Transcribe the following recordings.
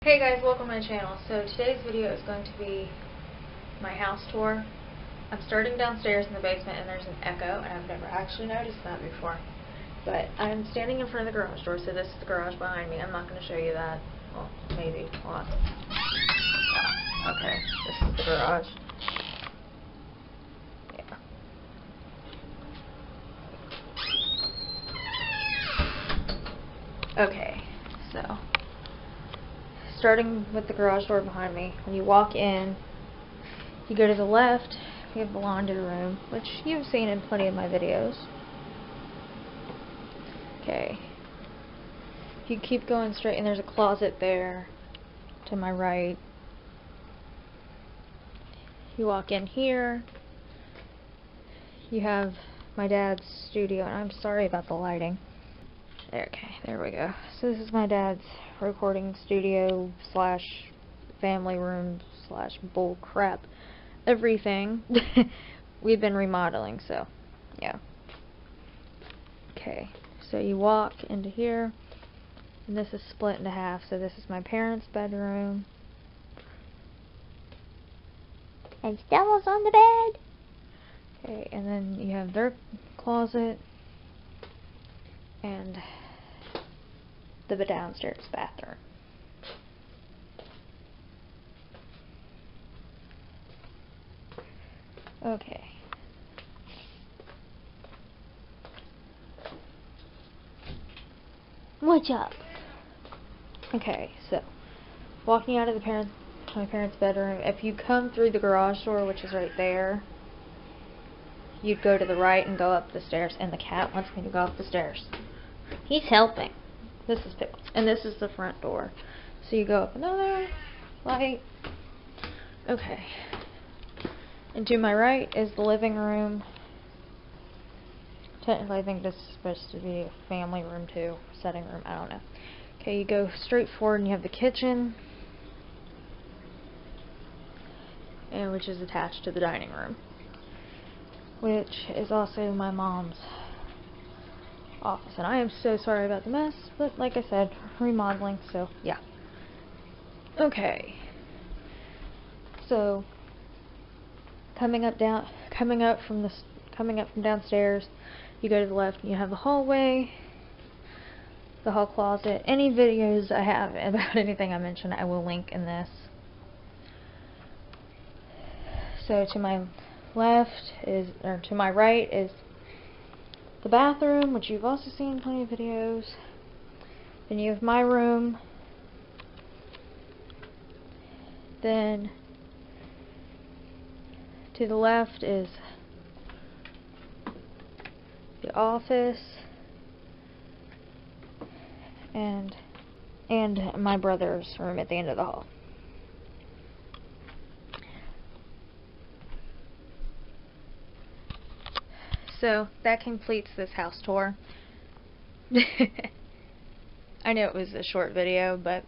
Hey guys, welcome to my channel. So today's video is going to be my house tour. I'm starting downstairs in the basement and there's an echo, and I've never actually noticed that before. But I'm standing in front of the garage door, so this is the garage behind me. I'm not going to show you that. Well, maybe. Hold on. Okay, this is the garage. Yeah. Okay, so starting with the garage door behind me, when you walk in, you go to the left, we have the laundry room, which you've seen in plenty of my videos. Okay. You keep going straight, and there's a closet there to my right. You walk in here, you have my dad's studio, and I'm sorry about the lighting. Okay, there we go. So this is my dad's recording studio slash family room slash bull crap everything. We've been remodeling, so yeah. Okay, so you walk into here, and this is split into half. So this is my parents' bedroom, and Stella's on the bed. Okay, and then you have their closet and the downstairs bathroom. Okay. What's up? Okay, so walking out of my parents' bedroom, if you come through the garage door, which is right there, you'd go to the right and go up the stairs, and the cat wants me to go up the stairs. He's helping. This is Pickles, and this is the front door. So you go up another light. Okay. And to my right is the living room. Technically, I think this is supposed to be a family room too, setting room, I don't know. Okay, you go straight forward and you have the kitchen, and which is attached to the dining room, which is also my mom's office. And I am so sorry about the mess, but like I said, remodeling, so yeah. Okay. So coming up from downstairs, you go to the left and you have the hallway, the hall closet. Any videos I have about anything I mentioned, I will link in this. So to my right is the bathroom, which you've also seen in plenty of videos. Then you have my room. Then to the left is the office and my brother's room at the end of the hall. So that completes this house tour. I know it was a short video, but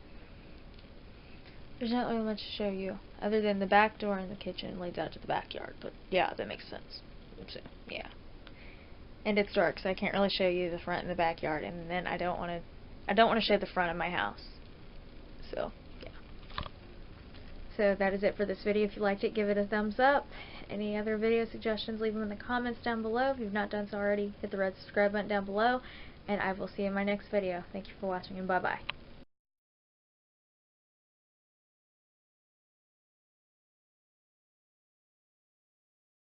there's not really much to show you other than the back door and the kitchen leads out to the backyard. But yeah, that makes sense. So, yeah. And it's dark, so I can't really show you the front and the backyard, and then I don't want to show the front of my house. So, yeah. So that is it for this video. If you liked it, give it a thumbs up. Any other video suggestions, leave them in the comments down below. If you've not done so already, hit the red subscribe button down below, and I will see you in my next video. Thank you for watching, and bye-bye.